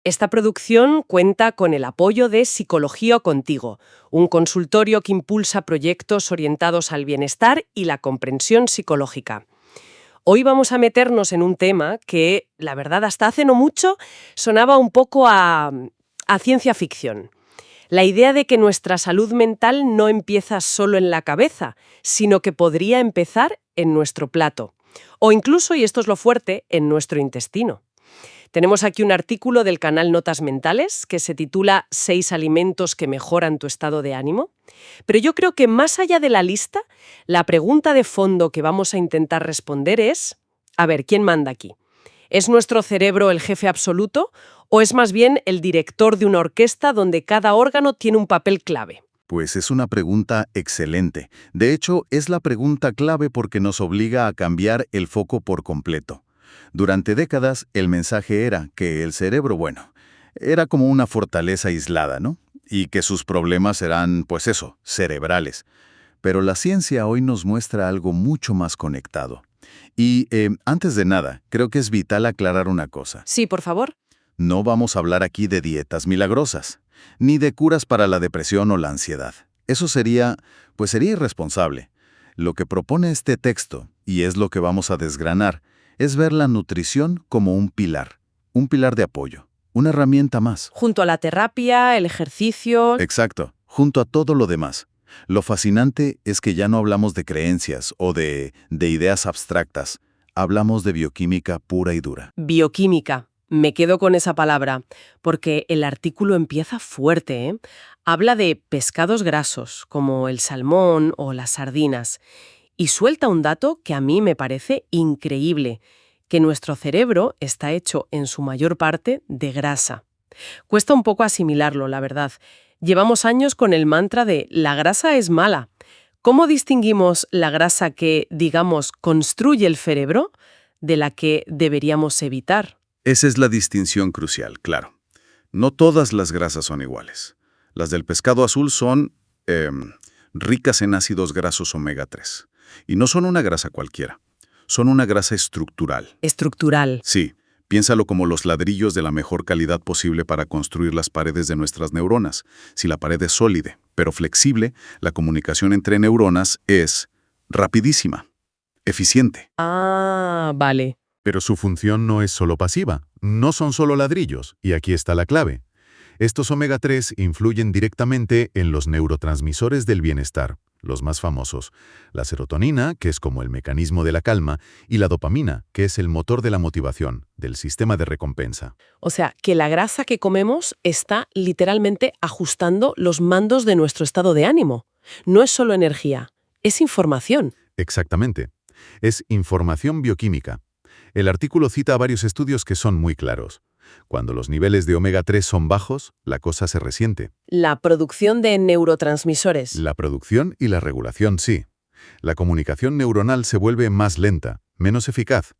Esta producción cuenta con el apoyo de Psicología Contigo, un consultorio que impulsa proyectos orientados al bienestar y la comprensión psicológica. Hoy vamos a meternos en un tema que, la verdad, hasta hace no mucho sonaba un poco a ciencia ficción. La idea de que nuestra salud mental no empieza solo en la cabeza, sino que podría empezar en nuestro plato. O incluso, y esto es lo fuerte, en nuestro intestino. Tenemos aquí un artículo del canal Notas Mentales que se titula «6 alimentos que mejoran tu estado de ánimo». Pero yo creo que más allá de la lista, la pregunta de fondo que vamos a intentar responder es, a ver, ¿quién manda aquí? ¿Es nuestro cerebro el jefe absoluto o es más bien el director de una orquesta donde cada órgano tiene un papel clave? Pues es una pregunta excelente. De hecho, es la pregunta clave porque nos obliga a cambiar el foco por completo. Durante décadas, el mensaje era que el cerebro, bueno, era como una fortaleza aislada, ¿no? Y que sus problemas eran, pues eso, cerebrales. Pero la ciencia hoy nos muestra algo mucho más conectado. Y antes de nada, creo que es vital aclarar una cosa. Sí, por favor. No vamos a hablar aquí de dietas milagrosas, ni de curas para la depresión o la ansiedad. Eso sería irresponsable. Lo que propone este texto, y es lo que vamos a desgranar, es ver la nutrición como un pilar de apoyo, una herramienta más. Junto a la terapia, el ejercicio... Exacto, junto a todo lo demás. Lo fascinante es que ya no hablamos de creencias o de ideas abstractas, hablamos de bioquímica pura y dura. Bioquímica. Me quedo con esa palabra, porque el artículo empieza fuerte, ¿eh? Habla de pescados grasos, como el salmón o las sardinas, y suelta un dato que a mí me parece increíble, que nuestro cerebro está hecho en su mayor parte de grasa. Cuesta un poco asimilarlo, la verdad. Llevamos años con el mantra de «la grasa es mala». ¿Cómo distinguimos la grasa que, digamos, construye el cerebro de la que deberíamos evitar? Esa es la distinción crucial, claro. No todas las grasas son iguales. Las del pescado azul son ricas en ácidos grasos omega 3. Y no son una grasa cualquiera. Son una grasa estructural. Estructural. Sí, piénsalo como los ladrillos de la mejor calidad posible para construir las paredes de nuestras neuronas. Si la pared es sólida, pero flexible, la comunicación entre neuronas es rapidísima, eficiente. Ah, vale. Pero su función no es solo pasiva, no son solo ladrillos, y aquí está la clave. Estos omega 3 influyen directamente en los neurotransmisores del bienestar, los más famosos, la serotonina, que es como el mecanismo de la calma, y la dopamina, que es el motor de la motivación, del sistema de recompensa. O sea, que la grasa que comemos está literalmente ajustando los mandos de nuestro estado de ánimo. No es solo energía, es información. Exactamente. Es información bioquímica. El artículo cita varios estudios que son muy claros. Cuando los niveles de omega 3 son bajos, la cosa se resiente. La producción de neurotransmisores. La producción y la regulación sí. La comunicación neuronal se vuelve más lenta, menos eficaz.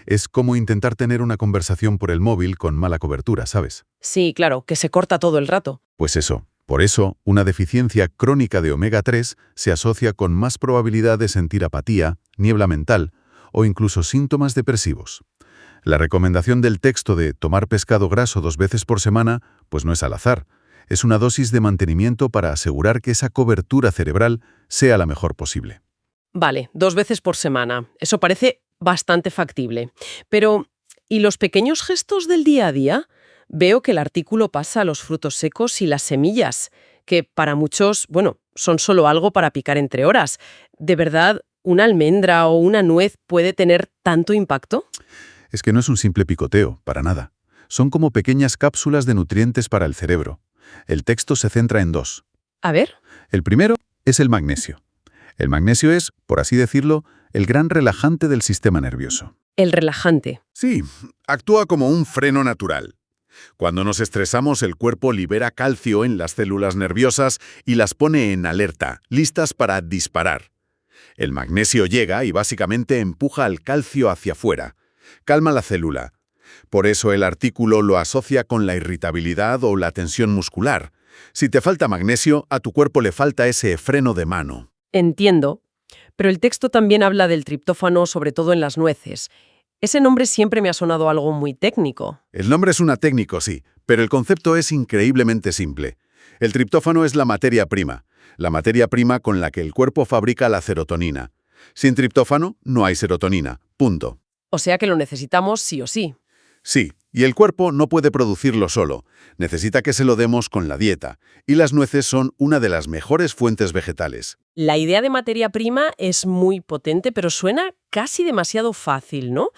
Es como intentar tener una conversación por el móvil con mala cobertura, ¿sabes? Sí, claro, que se corta todo el rato. Pues eso. Por eso, una deficiencia crónica de omega 3 se asocia con más probabilidad de sentir apatía, niebla mental o incluso síntomas depresivos. La recomendación del texto de tomar pescado graso 2 veces por semana, pues no es al azar. Es una dosis de mantenimiento para asegurar que esa cobertura cerebral sea la mejor posible. Vale, 2 veces por semana. Eso parece bastante factible. Pero, ¿y los pequeños gestos del día a día? Veo que el artículo pasa a los frutos secos y las semillas, que para muchos, bueno, son solo algo para picar entre horas. ¿De verdad una almendra o una nuez puede tener tanto impacto? Es que no es un simple picoteo, para nada. Son como pequeñas cápsulas de nutrientes para el cerebro. El texto se centra en 2. A ver. El primero es el magnesio. El magnesio es, por así decirlo, el gran relajante del sistema nervioso. El relajante. Sí, actúa como un freno natural. Cuando nos estresamos, el cuerpo libera calcio en las células nerviosas y las pone en alerta, listas para disparar. El magnesio llega y básicamente empuja al calcio hacia afuera. Calma la célula. Por eso el artículo lo asocia con la irritabilidad o la tensión muscular. Si te falta magnesio, a tu cuerpo le falta ese freno de mano. Entiendo. Pero el texto también habla del triptófano, sobre todo en las nueces. Ese nombre siempre me ha sonado algo muy técnico. El nombre es una técnico, sí, pero el concepto es increíblemente simple. El triptófano es la materia prima con la que el cuerpo fabrica la serotonina. Sin triptófano no hay serotonina, punto. O sea que lo necesitamos sí o sí. Sí, y el cuerpo no puede producirlo solo. Necesita que se lo demos con la dieta, y las nueces son una de las mejores fuentes vegetales. La idea de materia prima es muy potente, pero suena casi demasiado fácil, ¿no?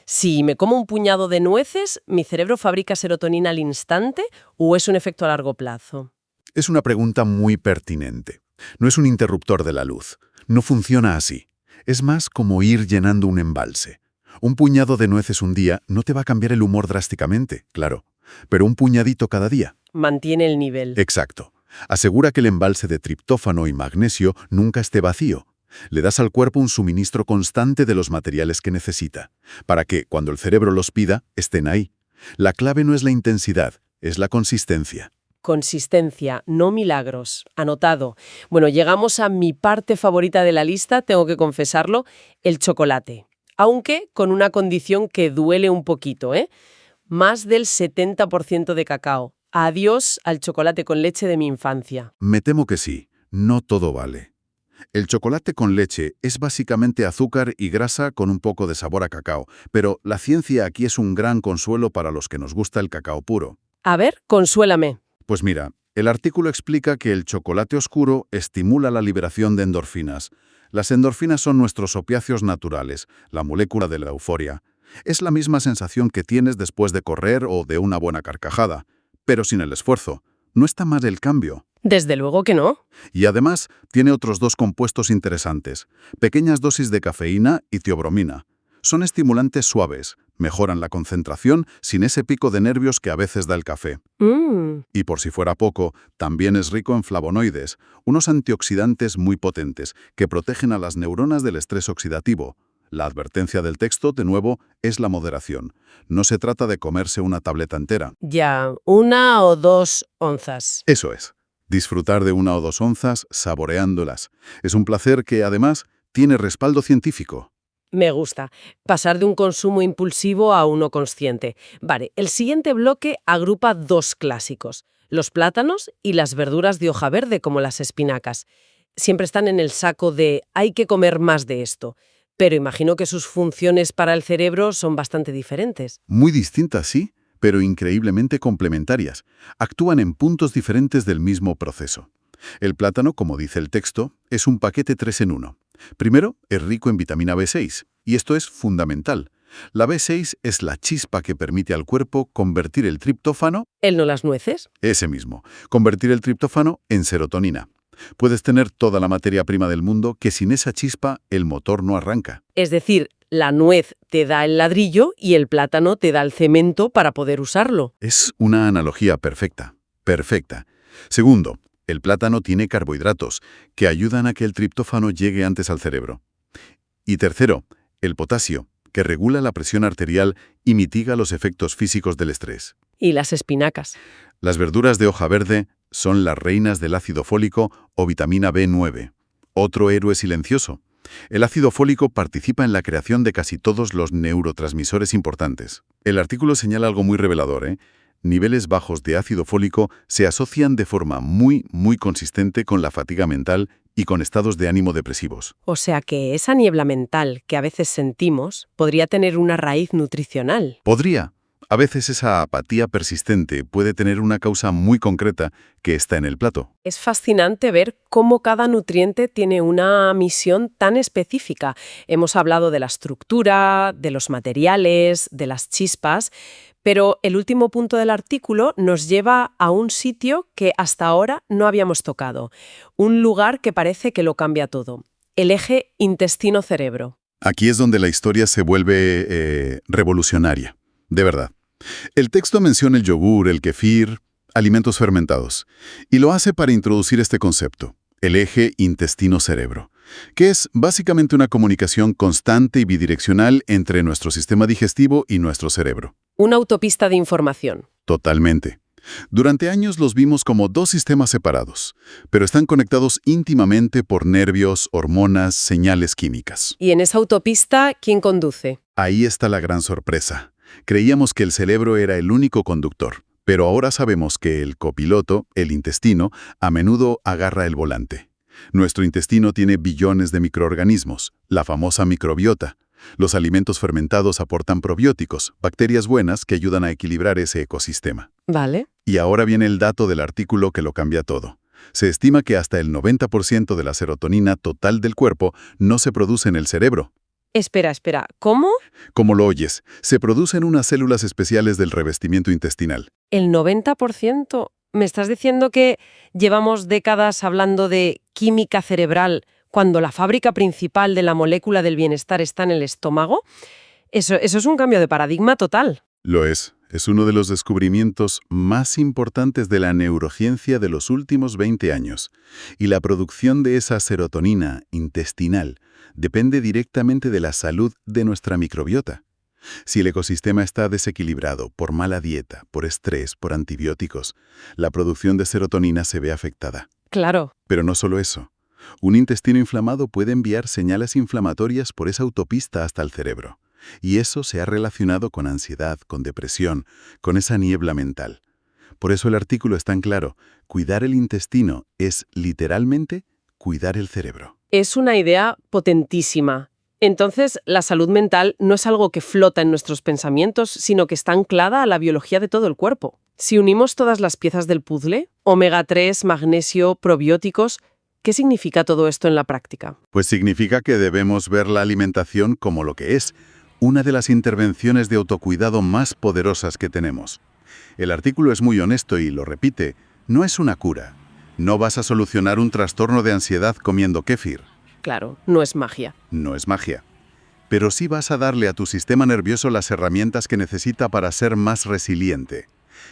Si me como un puñado de nueces, ¿mi cerebro fabrica serotonina al instante o es un efecto a largo plazo? Es una pregunta muy pertinente. No es un interruptor de la luz. No funciona así. Es más como ir llenando un embalse. Un puñado de nueces un día no te va a cambiar el humor drásticamente, claro, pero un puñadito cada día. Mantiene el nivel. Exacto. Asegura que el embalse de triptófano y magnesio nunca esté vacío. Le das al cuerpo un suministro constante de los materiales que necesita, para que, cuando el cerebro los pida, estén ahí. La clave no es la intensidad, es la consistencia. Consistencia, no milagros. Anotado. Bueno, llegamos a mi parte favorita de la lista, tengo que confesarlo, el chocolate. Aunque con una condición que duele un poquito, ¿eh? Más del 70% de cacao. Adiós al chocolate con leche de mi infancia. Me temo que sí, no todo vale. El chocolate con leche es básicamente azúcar y grasa con un poco de sabor a cacao, pero la ciencia aquí es un gran consuelo para los que nos gusta el cacao puro. A ver, consuélame. Pues mira, el artículo explica que el chocolate oscuro estimula la liberación de endorfinas. Las endorfinas son nuestros opiáceos naturales, la molécula de la euforia. Es la misma sensación que tienes después de correr o de una buena carcajada, pero sin el esfuerzo. No está mal el cambio. Desde luego que no. Y además tiene otros dos compuestos interesantes, pequeñas dosis de cafeína y tiobromina. Son estimulantes suaves, mejoran la concentración sin ese pico de nervios que a veces da el café. Y por si fuera poco, también es rico en flavonoides, unos antioxidantes muy potentes que protegen a las neuronas del estrés oxidativo. La advertencia del texto, de nuevo, es la moderación. No se trata de comerse una tableta entera. Ya, 1 o 2 onzas. Eso es. Disfrutar de 1 o 2 onzas saboreándolas. Es un placer que, además, tiene respaldo científico. Me gusta. Pasar de un consumo impulsivo a uno consciente. Vale, el siguiente bloque agrupa 2 clásicos, los plátanos y las verduras de hoja verde como las espinacas. Siempre están en el saco de hay que comer más de esto, pero imagino que sus funciones para el cerebro son bastante diferentes. Muy distintas, sí, pero increíblemente complementarias. Actúan en puntos diferentes del mismo proceso. El plátano, como dice el texto, es un paquete 3 en 1. Primero, es rico en vitamina B6, y esto es fundamental. La B6 es la chispa que permite al cuerpo convertir el triptófano... ¿El no las nueces? Ese mismo. Convertir el triptófano en serotonina. Puedes tener toda la materia prima del mundo que sin esa chispa el motor no arranca. Es decir, la nuez te da el ladrillo y el plátano te da el cemento para poder usarlo. Es una analogía perfecta. Perfecta. Segundo, el plátano tiene carbohidratos que ayudan a que el triptófano llegue antes al cerebro. Y tercero, el potasio, que regula la presión arterial y mitiga los efectos físicos del estrés. Y las espinacas. Las verduras de hoja verde son las reinas del ácido fólico o vitamina B9, otro héroe silencioso. El ácido fólico participa en la creación de casi todos los neurotransmisores importantes. El artículo señala algo muy revelador, ¿eh? Niveles bajos de ácido fólico se asocian de forma muy consistente con la fatiga mental y con estados de ánimo depresivos. O sea que esa niebla mental que a veces sentimos podría tener una raíz nutricional. Podría. A veces esa apatía persistente puede tener una causa muy concreta que está en el plato. Es fascinante ver cómo cada nutriente tiene una misión tan específica. Hemos hablado de la estructura, de los materiales, de las chispas, pero el último punto del artículo nos lleva a un sitio que hasta ahora no habíamos tocado, un lugar que parece que lo cambia todo, el eje intestino-cerebro. Aquí es donde la historia se vuelve revolucionaria, de verdad. El texto menciona el yogur, el kefir, alimentos fermentados, y lo hace para introducir este concepto, el eje intestino-cerebro, que es básicamente una comunicación constante y bidireccional entre nuestro sistema digestivo y nuestro cerebro. Una autopista de información. Totalmente. Durante años los vimos como 2 sistemas separados, pero están conectados íntimamente por nervios, hormonas, señales químicas. ¿Y en esa autopista quién conduce? Ahí está la gran sorpresa. Creíamos que el cerebro era el único conductor, pero ahora sabemos que el copiloto, el intestino, a menudo agarra el volante. Nuestro intestino tiene billones de microorganismos, la famosa microbiota. Los alimentos fermentados aportan probióticos, bacterias buenas que ayudan a equilibrar ese ecosistema. Vale. Y ahora viene el dato del artículo que lo cambia todo. Se estima que hasta el 90% de la serotonina total del cuerpo no se produce en el cerebro. Espera, ¿cómo? Como lo oyes, se producen unas células especiales del revestimiento intestinal. ¿El 90%? ¿Me estás diciendo que llevamos décadas hablando de química cerebral cuando la fábrica principal de la molécula del bienestar está en el estómago? Eso es un cambio de paradigma total. Lo es. Es uno de los descubrimientos más importantes de la neurociencia de los últimos 20 años. Y la producción de esa serotonina intestinal depende directamente de la salud de nuestra microbiota. Si el ecosistema está desequilibrado por mala dieta, por estrés, por antibióticos, la producción de serotonina se ve afectada. Claro. Pero no solo eso. Un intestino inflamado puede enviar señales inflamatorias por esa autopista hasta el cerebro. Y eso se ha relacionado con ansiedad, con depresión, con esa niebla mental. Por eso el artículo es tan claro. Cuidar el intestino es, literalmente, cuidar el cerebro. Es una idea potentísima. Entonces, la salud mental no es algo que flota en nuestros pensamientos, sino que está anclada a la biología de todo el cuerpo. Si unimos todas las piezas del puzzle, omega 3, magnesio, probióticos, ¿qué significa todo esto en la práctica? Pues significa que debemos ver la alimentación como lo que es, una de las intervenciones de autocuidado más poderosas que tenemos. El artículo es muy honesto y lo repite, no es una cura. No vas a solucionar un trastorno de ansiedad comiendo kéfir. Claro, no es magia. No es magia. Pero sí vas a darle a tu sistema nervioso las herramientas que necesita para ser más resiliente.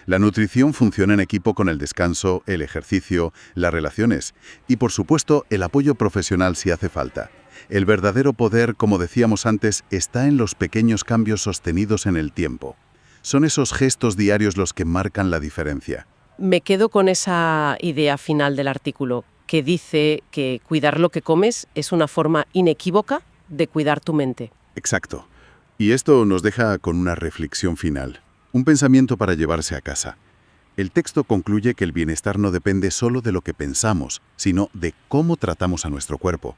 La nutrición funciona en equipo con el descanso, el ejercicio, las relaciones y, por supuesto, el apoyo profesional si hace falta. El verdadero poder, como decíamos antes, está en los pequeños cambios sostenidos en el tiempo. Son esos gestos diarios los que marcan la diferencia. Me quedo con esa idea final del artículo, que dice que cuidar lo que comes es una forma inequívoca de cuidar tu mente. Exacto. Y esto nos deja con una reflexión final. Un pensamiento para llevarse a casa. El texto concluye que el bienestar no depende solo de lo que pensamos, sino de cómo tratamos a nuestro cuerpo.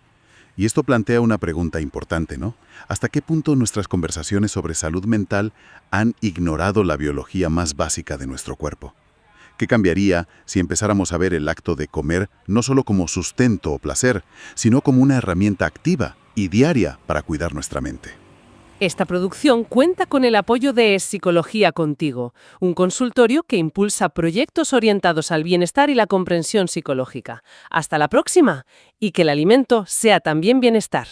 Y esto plantea una pregunta importante, ¿no? ¿Hasta qué punto nuestras conversaciones sobre salud mental han ignorado la biología más básica de nuestro cuerpo? ¿Qué cambiaría si empezáramos a ver el acto de comer no solo como sustento o placer, sino como una herramienta activa y diaria para cuidar nuestra mente? Esta producción cuenta con el apoyo de Psicología Contigo, un consultorio que impulsa proyectos orientados al bienestar y la comprensión psicológica. Hasta la próxima, y que el alimento sea también bienestar.